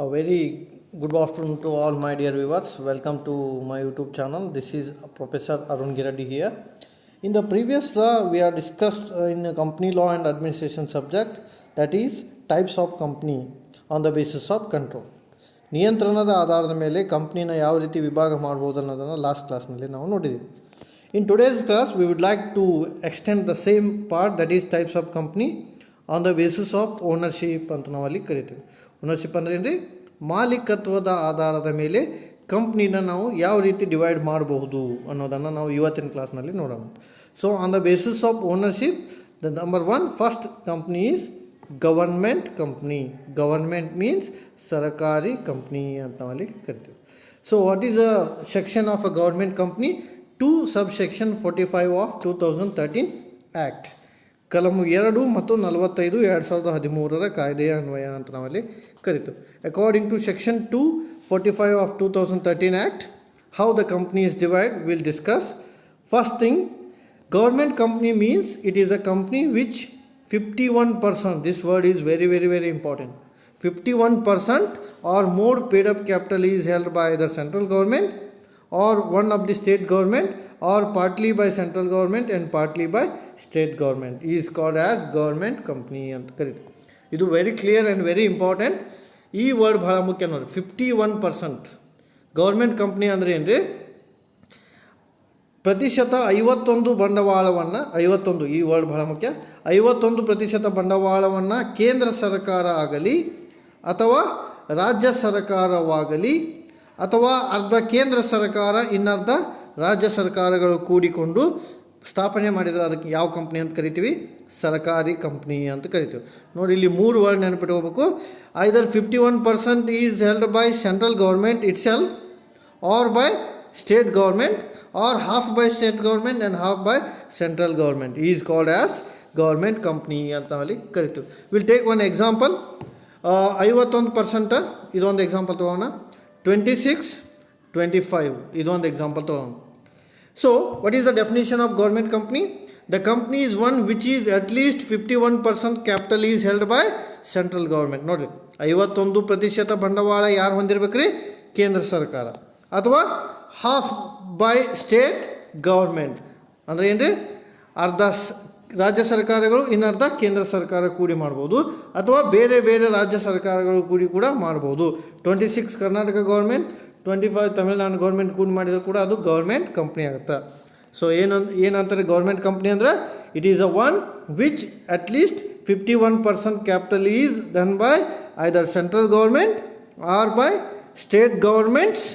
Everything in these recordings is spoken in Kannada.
A very good afternoon to all my dear viewers. Welcome to my YouTube channel. This is Professor Arun Giradi here. In the previous law, we are discussed in a company law and administration subject, that is types of company on the basis of control. ನಿಯಂತ್ರಣದ ಆಧಾರದ ಮೇಲೆ ಕಂಪ್ನಿನ ಯಾವ ರೀತಿ ವಿಭಾಗ ಮಾಡಬಹುದು ಅನ್ನೋದನ್ನು ಲಾಸ್ಟ್ ಕ್ಲಾಸ್ನಲ್ಲಿ ನಾವು ನೋಡಿದ್ದೀವಿ. In today's class, we would like to extend the same part, that is types of company on the basis of ownership ಅಂತ ನಾವಲ್ಲಿ ಕರಿತೀವಿ. ಓನರ್ಶಿಪ್ ಅಂದ್ರೆ ಏನ್ರಿ, ಮಾಲೀಕತ್ವದ ಆಧಾರದ ಮೇಲೆ ಕಂಪ್ನಿನ ನಾವು ಯಾವ ರೀತಿ ಡಿವೈಡ್ ಮಾಡಬಹುದು ಅನ್ನೋದನ್ನು ನಾವು ಇವತ್ತಿನ ಕ್ಲಾಸ್ನಲ್ಲಿ ನೋಡೋಣ. So on the basis of ownership, the number one first company is government company. Government means ಸರ್ಕಾರಿ ಕಂಪ್ನಿ ಅಂತ ನಾವಲ್ಲಿ ಕರಿತೀವಿ. So what is a section of a government company? 2 subsection 45 of 2013 act. ಕಲಮು 2 ಮತ್ತು 45 2013 ಕಾಯ್ದೆಯ ಅನ್ವಯ ಅಂತ ನಾವಲ್ಲಿ ಕರಿತು. According to section 245 of 2013 act, how the company is divide will discuss. First thing, government company means it is a company which 51%, this word is very important, 51% or more paid up capital is held by the central government or one of the state government or partly by central government and partly by state government is called as government company ಅಂತ ಕರೀತೀವಿ. ಇದು very clear and very important. ಈ ವರ್ಡ್ ಭಾಳ ಮುಖ್ಯ ನೋಡಿ. 51% ಗೌರ್ಮೆಂಟ್ ಕಂಪ್ನಿ ಅಂದರೆ ಏನು ರೀ? ಪ್ರತಿಶತ 51 ಬಂಡವಾಳವನ್ನು, 51, ಈ ವರ್ಡ್ ಬಹಳ ಮುಖ್ಯ, 51% ಬಂಡವಾಳವನ್ನು ಕೇಂದ್ರ ಸರ್ಕಾರ ಆಗಲಿ ಅಥವಾ ರಾಜ್ಯ ಸರ್ಕಾರವಾಗಲಿ ಅಥವಾ ಅರ್ಧ ಕೇಂದ್ರ ಸರ್ಕಾರ ಇನ್ನರ್ಧ ರಾಜ್ಯ ಸರ್ಕಾರಗಳು ಕೂಡಿಕೊಂಡು ಸ್ಥಾಪನೆ ಮಾಡಿದರೆ ಅದಕ್ಕೆ ಯಾವ ಕಂಪ್ನಿ ಅಂತ ಕರಿತೀವಿ? ಸರ್ಕಾರಿ ಕಂಪ್ನಿ ಅಂತ ಕರಿತೀವಿ. ನೋಡಿ, ಇಲ್ಲಿ 3 ವರ್ಡ್ ನೆನಪಿಟ್ಕೋಬೇಕು. Either 51% is held by central government itself or by state government or half by state government and half by central government is called as government company ಅಂತ ನಾವಲ್ಲಿ ಕರಿತೀವಿ. Will take one example. 51% ಇದೊಂದು ಎಕ್ಸಾಂಪಲ್ ತಗೋಣ. 26, 25 ಇದೊಂದು ಎಕ್ಸಾಂಪಲ್ ತಗೋಣ. So what is the definition of government company? The company is one which is at least 51% capital is held by central government. ನೋಡಿರಿ, 51% ಬಂಡವಾಳ ಯಾರು ಹೊಂದಿರ್ಬೇಕ್ರಿ? ಕೇಂದ್ರ ಸರ್ಕಾರ. ಅಥವಾ ಹಾಫ್ ಬೈ ಸ್ಟೇಟ್ ಗೌರ್ಮೆಂಟ್ ಅಂದರೆ ಏನು ರೀ? ಅರ್ಧ ರಾಜ್ಯ ಸರ್ಕಾರಗಳು ಇನ್ನರ್ಧ ಕೇಂದ್ರ ಸರ್ಕಾರ ಕೂಡಿ ಮಾಡ್ಬೋದು, ಅಥವಾ ಬೇರೆ ಬೇರೆ ರಾಜ್ಯ ಸರ್ಕಾರಗಳು ಕೂಡಿ ಕೂಡ ಮಾಡ್ಬೋದು. 26 ಕರ್ನಾಟಕ ಗೌರ್ಮೆಂಟ್, 25 ತಮಿಳುನಾಡು ಗೌರ್ಮೆಂಟ್ ಕೂಡಿ ಮಾಡಿದ್ರು ಕೂಡ ಅದು ಗೌರ್ಮೆಂಟ್ ಕಂಪ್ನಿ ಆಗುತ್ತೆ. ಸೊ ಏನಂತಾರೆ ಗೌರ್ಮೆಂಟ್ ಕಂಪ್ನಿ ಅಂದರೆ? It is a one which at least 51% capital is done by either central government or by state governments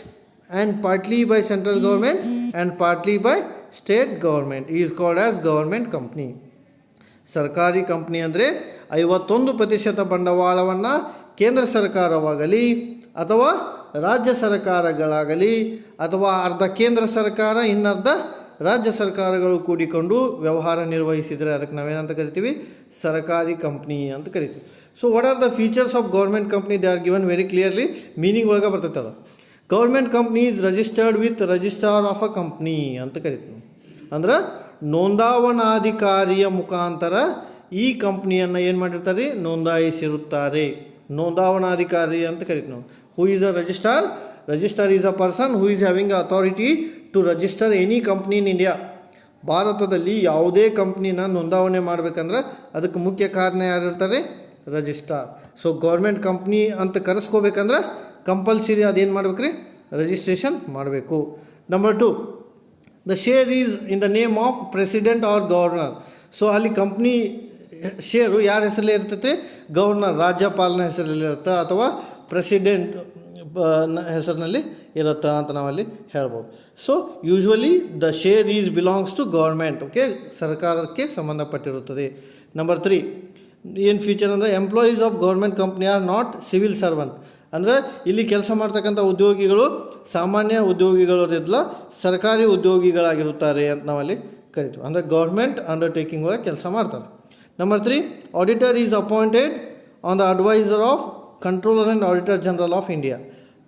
and partly by central government and partly by state government is called as government company. ಸರ್ಕಾರಿ ಕಂಪ್ನಿ ಅಂದರೆ 51% ಬಂಡವಾಳವನ್ನು ಕೇಂದ್ರ ಸರ್ಕಾರವಾಗಲಿ ಅಥವಾ ರಾಜ್ಯ ಸರ್ಕಾರಗಳಾಗಲಿ ಅಥವಾ ಅರ್ಧ ಕೇಂದ್ರ ಸರ್ಕಾರ ಇನ್ನರ್ಧ ರಾಜ್ಯ ಸರ್ಕಾರಗಳು ಕೂಡಿಕೊಂಡು ವ್ಯವಹಾರ ನಿರ್ವಹಿಸಿದರೆ ಅದಕ್ಕೆ ನಾವೇನಂತ ಕರಿತೀವಿ? ಸರ್ಕಾರಿ ಕಂಪ್ನಿ ಅಂತ ಕರಿತೀವಿ. So what are the features of government company? They are given very clearly. Meaning ಒಳಗೆ ಬರ್ತೈತೆ ಅದು. Government company is registered with registrar of a company ಅಂತ ಕರಿತೀವಿ. ಅಂದ್ರೆ ನೋಂದಾವಣಾಧಿಕಾರಿಯ ಮುಖಾಂತರ ಈ ಕಂಪ್ನಿಯನ್ನು ಏನು ಮಾಡಿರ್ತಾರೆ? ನೋಂದಾಯಿಸಿರುತ್ತಾರೆ. ನೋಂದಾವಣಾಧಿಕಾರಿ ಅಂತ ಕರಿತೀವಿ ನಾವು. Who is a registrar? Registrar is a person who is having authority to register any company in India. ಭಾರತದಲ್ಲಿ ಯಾವುದೇ ಕಂಪ್ನಿನ ನೋಂದಾವಣೆ ಮಾಡಬೇಕಂದ್ರೆ ಅದಕ್ಕೆ ಮುಖ್ಯ ಕಾರಣ ಯಾರಿರ್ತಾರೆ? ರಿಜಿಸ್ಟ್ರಾರ್. ಸೊ ಗೌರ್ಮೆಂಟ್ ಕಂಪ್ನಿ ಅಂತ ಕರೆಸ್ಕೋಬೇಕಂದ್ರೆ ಕಂಪಲ್ಸರಿ ಅದೇನು ಮಾಡ್ಬೇಕ್ರಿ? ರಿಜಿಸ್ಟ್ರೇಷನ್ ಮಾಡಬೇಕು. Number 2, the share is in the name of president or governor. So ಅಲ್ಲಿ ಕಂಪ್ನಿ ಶೇರು ಯಾರ ಹೆಸರಲ್ಲಿ ಇರ್ತೈತೆ? ಗವರ್ನರ್, ರಾಜ್ಯಪಾಲನ ಹೆಸರಲ್ಲಿ ಇರುತ್ತೆ ಅಥವಾ ಪ್ರೆಸಿಡೆಂಟ್ ಹೆಸರಿನಲ್ಲಿ ಇರುತ್ತೆ ಅಂತ ನಾವಲ್ಲಿ ಹೇಳ್ಬೋದು. So usually the share is belongs to government. Okay, ಸರ್ಕಾರಕ್ಕೆ ಸಂಬಂಧಪಟ್ಟಿರುತ್ತದೆ. ನಂಬರ್ 3, ಏನು ಫೀಚರ್ ಅಂದರೆ employees of government company are not civil servant. ಅಂದರೆ ಇಲ್ಲಿ ಕೆಲಸ ಮಾಡ್ತಕ್ಕಂಥ ಉದ್ಯೋಗಿಗಳು ಸಾಮಾನ್ಯ ಉದ್ಯೋಗಿಗಳಿರಲ್ಲ, ಸರ್ಕಾರಿ ಉದ್ಯೋಗಿಗಳಾಗಿರುತ್ತಾರೆ ಅಂತ ನಾವಲ್ಲಿ ಕರಿತೀವಿ. ಅಂದರೆ ಗೌರ್ಮೆಂಟ್ ಅಂಡರ್ಟೇಕಿಂಗ್ ಒಳಗೆ ಕೆಲಸ ಮಾಡ್ತಾರೆ. Number 3, auditor is appointed on the advisor of controller and auditor general of India.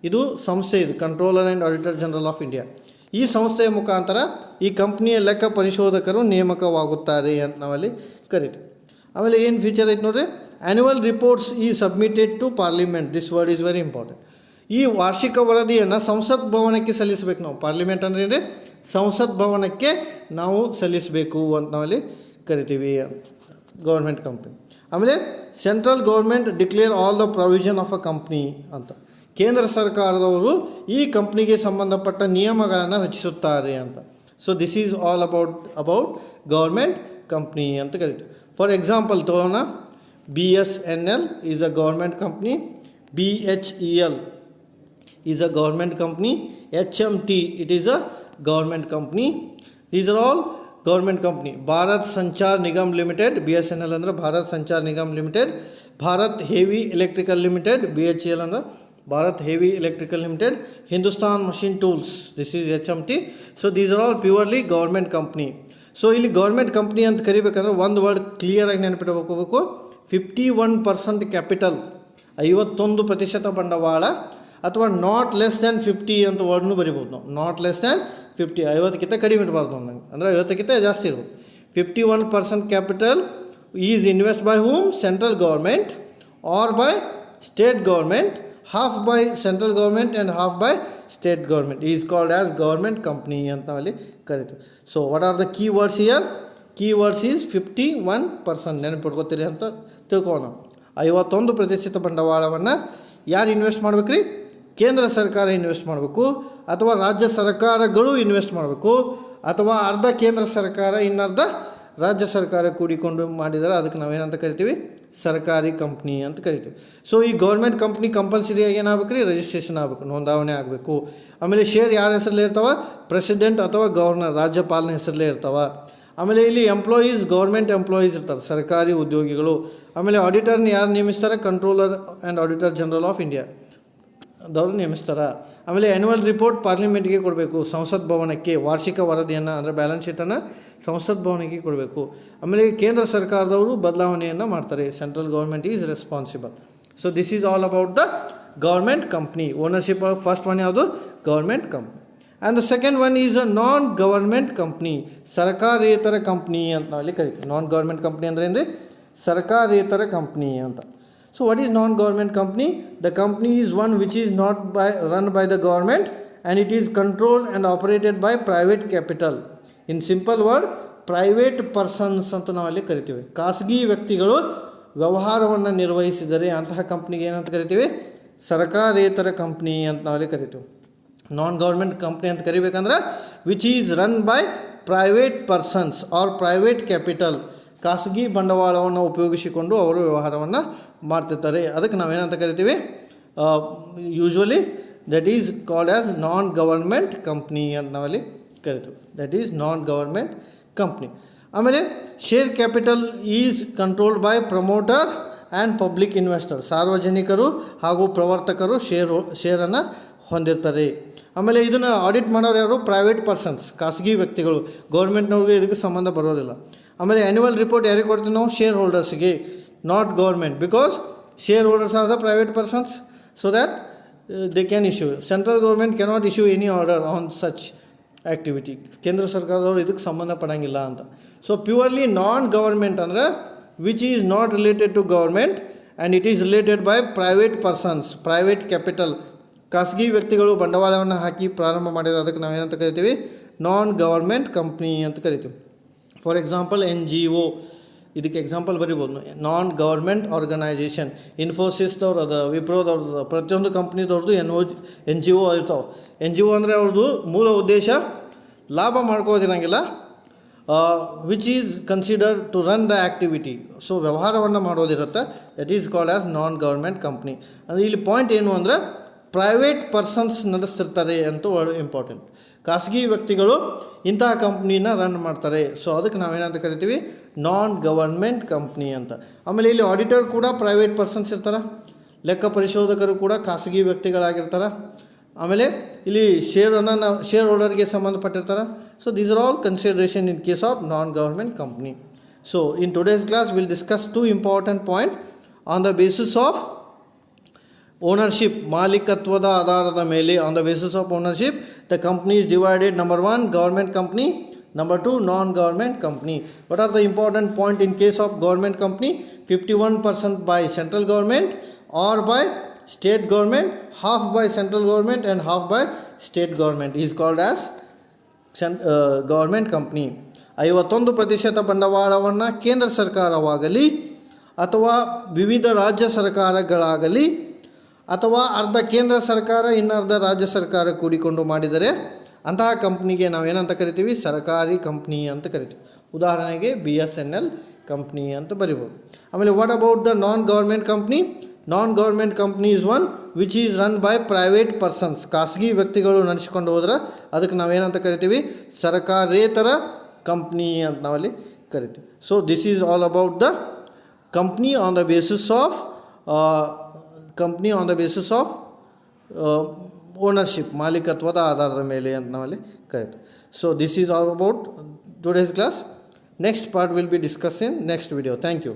ಇದು ಸಂಸ್ಥೆ, ಇದು controller and auditor general of India. ಈ ಸಂಸ್ಥೆಯ ಮುಖಾಂತರ ಈ ಕಂಪ್ನಿಯ ಲೆಕ್ಕ ಪರಿಶೋಧಕರು ನೇಮಕವಾಗುತ್ತಾರೆ ಅಂತ ನಾವಲ್ಲಿ ಕರಿತೀವಿ. ಆಮೇಲೆ ಏನು ಫೀಚರ್ ಐತೆ ನೋಡ್ರಿ, ಆ್ಯನ್ಯುವಲ್ ರಿಪೋರ್ಟ್ಸ್ ಈ submitted to parliament. This word is very important. ಈ ವಾರ್ಷಿಕ ವರದಿಯನ್ನು ಸಂಸತ್ ಭವನಕ್ಕೆ ಸಲ್ಲಿಸಬೇಕು ನಾವು. ಪಾರ್ಲಿಮೆಂಟ್ ಅಂದರೆ ಏನ್ರಿ, ಸಂಸತ್ ಭವನಕ್ಕೆ ನಾವು ಸಲ್ಲಿಸಬೇಕು ಅಂತ ನಾವಲ್ಲಿ ಕರಿತೀವಿ ಗೌರ್ಮೆಂಟ್ ಕಂಪ್ನಿ. ಆಮೇಲೆ central government declare all the provision of a company ಅಂತ. ಕೇಂದ್ರ ಸರ್ಕಾರದವರು ಈ ಕಂಪ್ನಿಗೆ ಸಂಬಂಧಪಟ್ಟ ನಿಯಮಗಳನ್ನು ರಚಿಸುತ್ತಾರೆ ಅಂತ. So this is all about government company ಅಂತ ಕರಿತೀವಿ. ಫಾರ್ ಎಕ್ಸಾಂಪಲ್ ತಗೋಣ, BSNL is a government company, BHEL is a government company, HMT it is a government company. These are all government company. Bharat Sanchar Nigam Limited, BSNL ಅಂದ್ರೆ Bharat Sanchar Nigam limited. Bharat heavy electrical limited, BHEL ಅಂದ್ರೆ Bharat heavy electrical limited. Hindustan machine tools, this is HMT. So these are all purely government company. So ಇಲ್ಲಿ ಗೌರ್ಮೆಂಟ್ ಕಂಪ್ನಿ ಅಂತ ಕರಿಬೇಕಂದ್ರೆ ಒಂದು ವರ್ಡ್ ಕ್ಲಿಯರಾಗಿ ನೆನಪಿಟ್ಕೋಬೇಕು. 51% ಕ್ಯಾಪಿಟಲ್, 51% ಬಂಡವಾಳ, ಅಥವಾ ನಾಟ್ ಲೆಸ್ ದ್ಯಾನ್ 50 ಅಂತ ವರ್ಡ್ನು ಬರಿಬೋದು ನಾವು. ನಾಟ್ ಲೆಸ್ ದ್ಯಾನ್ 50, 50ಕ್ಕಿಂತ ಕಡಿಮೆ ಇರಬಾರ್ದು ನಂಗೆ, ಅಂದರೆ 50ಕ್ಕಿಂತ ಜಾಸ್ತಿ ಇರ್ಬೋದು. 51% capital is invest by whom, central government or by state government, half by central government and half by state government, is called as government company ಅಂತ ನಾವಲ್ಲಿ ಕರಿತೀವಿ. So what are the key words here? Key words is 51%. ನೆನಪಿಟ್ಕೋತೀರಿ ಅಂತ ತಿಳ್ಕೊಳ್ಳೋಣ. 51% ಬಂಡವಾಳವನ್ನು ಯಾರು ಇನ್ವೆಸ್ಟ್ ಮಾಡ್ಬೇಕು ರೀ? ಕೇಂದ್ರ ಸರ್ಕಾರ ಇನ್ವೆಸ್ಟ್ ಮಾಡಬೇಕು, ಅಥವಾ ರಾಜ್ಯ ಸರ್ಕಾರಗಳು ಇನ್ವೆಸ್ಟ್ ಮಾಡಬೇಕು, ಅಥವಾ ಅರ್ಧ ಕೇಂದ್ರ ಸರ್ಕಾರ ಇನ್ನರ್ಧ ರಾಜ್ಯ ಸರ್ಕಾರ ಕೂಡಿಕೊಂಡು ಮಾಡಿದರೆ ಅದಕ್ಕೆ ನಾವೇನಂತ ಕರಿತೀವಿ? ಸರ್ಕಾರಿ ಕಂಪ್ನಿ ಅಂತ ಕರಿತೀವಿ. ಸೊ ಈ ಗೌರ್ಮೆಂಟ್ ಕಂಪ್ನಿ ಕಂಪಲ್ಸರಿಯಾಗಿ ಏನಾಗಬೇಕು ರೀ? ರಿಜಿಸ್ಟ್ರೇಷನ್ ಆಗಬೇಕು, ನೋಂದಾವಣೆ ಆಗಬೇಕು. ಆಮೇಲೆ ಶೇರ್ ಯಾರ ಹೆಸರಲ್ಲೇ ಇರ್ತಾವ? ಪ್ರೆಸಿಡೆಂಟ್ ಅಥವಾ ಗವರ್ನರ್, ರಾಜ್ಯಪಾಲನ ಹೆಸರಲ್ಲೇ ಇರ್ತಾವ. ಆಮೇಲೆ ಇಲ್ಲಿ ಎಂಪ್ಲಾಯೀಸ್, ಗೌರ್ಮೆಂಟ್ ಎಂಪ್ಲಾಯೀಸ್ ಇರ್ತಾರೆ, ಸರ್ಕಾರಿ ಉದ್ಯೋಗಿಗಳು. ಆಮೇಲೆ ಆಡಿಟರ್ನ ಯಾರು ನೇಮಿಸ್ತಾರೆ? Controller and auditor general of India ದವರು ನೇಮಿಸ್ತಾರೆ. ಆಮೇಲೆ ಆ್ಯನ್ಯುವಲ್ ರಿಪೋರ್ಟ್ ಪಾರ್ಲಿಮೆಂಟ್ಗೆ ಕೊಡಬೇಕು, ಸಂಸತ್ ಭವನಕ್ಕೆ. ವಾರ್ಷಿಕ ವರದಿಯನ್ನು ಅಂದರೆ ಬ್ಯಾಲೆನ್ಸ್ ಶೀಟನ್ನು ಸಂಸತ್ ಭವನಕ್ಕೆ ಕೊಡಬೇಕು. ಆಮೇಲೆ ಕೇಂದ್ರ ಸರ್ಕಾರದವರು ಬದಲಾವಣೆಯನ್ನು ಮಾಡ್ತಾರೆ. Central government is responsible. So this is all about the government company. Ownership of first one ಯಾವುದು? Government company. And the second one is a non government company, ಸರ್ಕಾರೇತರ ಕಂಪ್ನಿ ಅಂತ ನಾವಲ್ಲಿ ಕರಿತೀವಿ. ನಾನ್ ಗೌರ್ಮೆಂಟ್ ಕಂಪ್ನಿ ಅಂದ್ರೆ ಏನು ರೀ? ಸರ್ಕಾರೇತರ ಕಂಪ್ನಿ ಅಂತ. So what is non government company? The company is one which is not run by the government and it is controlled and operated by private capital. In simple word, private persons ಅಂತ ನಾವಲ್ಲಿ ಕರಿತೀವಿ. ಖಾಸಗಿ ವ್ಯಕ್ತಿಗಳು ವ್ಯವಹಾರವನ್ನು ನಿರ್ವಹಿಸಿದರೆ ಅಂತಹ ಕಂಪ್ನಿಗೆ ಏನಂತ ಕರಿತೀವಿ? ಸರ್ಕಾರೇತರ ಕಂಪ್ನಿ ಅಂತ ನಾವಲ್ಲಿ ಕರಿತೀವಿ. ನಾನ್ ಗೌರ್ಮೆಂಟ್ ಕಂಪ್ನಿ ಅಂತ ಕರಿಬೇಕಂದ್ರೆ which is run by private persons or private capital, ಖಾಸಗಿ ಬಂಡವಾಳವನ್ನು ಉಪಯೋಗಿಸಿಕೊಂಡು ಅವರು ವ್ಯವಹಾರವನ್ನು ಮಾಡ್ತಿರ್ತಾರೆ. ಅದಕ್ಕೆ ನಾವೇನಂತ ಕರಿತೀವಿ? Usually that is called as non government company ಅಂತ ನಾವಲ್ಲಿ ಕರಿತೀವಿ. That is non government company. ಆಮೇಲೆ share capital is controlled by promoter and public investor, ಸಾರ್ವಜನಿಕರು ಹಾಗೂ ಪ್ರವರ್ತಕರು ಶೇರನ್ನು ಹೊಂದಿರ್ತಾರೆ. ಆಮೇಲೆ ಇದನ್ನು ಆಡಿಟ್ ಮಾಡೋರು ಯಾರು? ಪ್ರೈವೇಟ್ ಪರ್ಸನ್ಸ್, ಖಾಸಗಿ ವ್ಯಕ್ತಿಗಳು. ಗೌರ್ಮೆಂಟ್ನವ್ರಿಗೆ ಇದಕ್ಕೆ ಸಂಬಂಧ ಬರೋದಿಲ್ಲ. ಆಮೇಲೆ ಆ್ಯನ್ಯುವಲ್ ರಿಪೋರ್ಟ್ ಯಾರಿಗೆ ಕೊಡ್ತೀವಿ ನಾವು? ಶೇರ್ ಹೋಲ್ಡರ್ಸ್ಗೆ, not government, because share holders are the private persons, so that they can issue. Central government cannot issue any order on such activity. ಕೇಂದ್ರ ಸರ್ಕಾರದವರು ಇದಕ್ಕೆ ಸಂಬಂಧಪಡಂಗಿಲ್ಲ ಅಂತ. ಸೊ ಪ್ಯೂರ್ಲಿ ನಾನ್ ಗೌರ್ಮೆಂಟ್ ಅಂದರೆ which is not related to government and it is related by private persons, private capital. ಖಾಸಗಿ ವ್ಯಕ್ತಿಗಳು ಬಂಡವಾಳವನ್ನು ಹಾಕಿ ಪ್ರಾರಂಭ ಮಾಡಿದರೆ ಅದಕ್ಕೆ ನಾವೇನಂತ ಕರಿತೀವಿ? ನಾನ್ ಗವರ್ಮೆಂಟ್ ಕಂಪ್ನಿ ಅಂತ ಕರಿತೀವಿ. ಫಾರ್ ಎಕ್ಸಾಂಪಲ್ NGO, ಇದಕ್ಕೆ ಎಕ್ಸಾಂಪಲ್ ಬರಿಬೋದು. ನಾನ್ ಗವರ್ಮೆಂಟ್ ಆರ್ಗನೈಜೇಷನ್. ಇನ್ಫೋಸಿಸ್ದವ್ರು ಅದ, ವಿಪ್ರೋದವ್ರದ್ದು, ಪ್ರತಿಯೊಂದು ಕಂಪ್ನಿದವ್ರದ್ದು NGO ಇರ್ತಾವೆ. NGO ಅಂದರೆ ಅವ್ರದ್ದು ಮೂಲ ಉದ್ದೇಶ ಲಾಭ ಮಾಡ್ಕೋದಿರಂಗಿಲ್ಲ, which is considered to run the activity. So ವ್ಯವಹಾರವನ್ನು ಮಾಡೋದಿರುತ್ತೆ. That is called as non government company. ಅಂದರೆ ಇಲ್ಲಿ ಪಾಯಿಂಟ್ ಏನು ಅಂದರೆ ಪ್ರೈವೇಟ್ ಪರ್ಸನ್ಸ್ ನಡೆಸ್ತಿರ್ತಾರೆ ಅಂತ ಇಂಪಾರ್ಟೆಂಟ್. ಖಾಸಗಿ ವ್ಯಕ್ತಿಗಳು ಇಂತಹ ಕಂಪ್ನಿನ ರನ್ ಮಾಡ್ತಾರೆ. ಸೊ ಅದಕ್ಕೆ ನಾವೇನಂತ ಕರಿತೀವಿ? ನಾನ್ ಗವರ್ಮೆಂಟ್ ಕಂಪ್ನಿ ಅಂತ. ಆಮೇಲೆ ಇಲ್ಲಿ ಆಡಿಟರ್ ಕೂಡ ಪ್ರೈವೇಟ್ ಪರ್ಸನ್ಸ್ ಇರ್ತಾರೆ, ಲೆಕ್ಕ ಪರಿಶೋಧಕರು ಕೂಡ ಖಾಸಗಿ ವ್ಯಕ್ತಿಗಳಾಗಿರ್ತಾರೆ. ಆಮೇಲೆ ಇಲ್ಲಿ ಶೇರ್ ಹೋಲ್ಡರ್ಗೆ ಸಂಬಂಧಪಟ್ಟಿರ್ತಾರೆ. So these are all consideration in case of non government company. So in today's class will discuss 2 important point on the basis of ownership, ಮಾಲೀಕತ್ವದ ಆಧಾರದ ಮೇಲೆ. On the basis of ownership the company is divided. Number 1 government company, Number 2, non-government company. What are the important point in case of government company? 51% by central government or by state government, half by central government and half by state government is called as government company. 51% ಬಂಡವಾಳವನ್ನು ಕೇಂದ್ರ ಸರ್ಕಾರವಾಗಲಿ ಅಥವಾ ವಿವಿಧ ರಾಜ್ಯ ಸರ್ಕಾರಗಳಾಗಲಿ ಅಥವಾ ಅರ್ಧ ಕೇಂದ್ರ ಸರ್ಕಾರ ಇನ್ನರ್ಧ ರಾಜ್ಯ ಸರ್ಕಾರ ಕೂಡಿಕೊಂಡು ಮಾಡಿದರೆ ಅಂತಹ ಕಂಪ್ನಿಗೆ ನಾವೇನಂತ ಕರಿತೀವಿ? ಸರ್ಕಾರಿ ಕಂಪ್ನಿ ಅಂತ ಕರಿತೀವಿ. ಉದಾಹರಣೆಗೆ BSNL ಕಂಪ್ನಿ ಅಂತ ಬರಿಬೋದು. ಆಮೇಲೆ what about the non government company? Non government company is one which is run by private persons. ಖಾಸಗಿ ವ್ಯಕ್ತಿಗಳು ನಡೆಸ್ಕೊಂಡು ಹೋದ್ರೆ ಅದಕ್ಕೆ ನಾವೇನಂತ ಕರಿತೀವಿ? ಸರ್ಕಾರೇತರ ಕಂಪ್ನಿ ಅಂತ ನಾವಲ್ಲಿ ಕರಿತೀವಿ. So this is all about the company on the basis of ownership, ಮಾಲೀಕತ್ವದ ಆಧಾರದ ಮೇಲೆ ಅಂತ ನಾವಲ್ಲಿ ಕರಿತೀವಿ. So this is all about today's class. Next part will be discuss in next video. Thank you.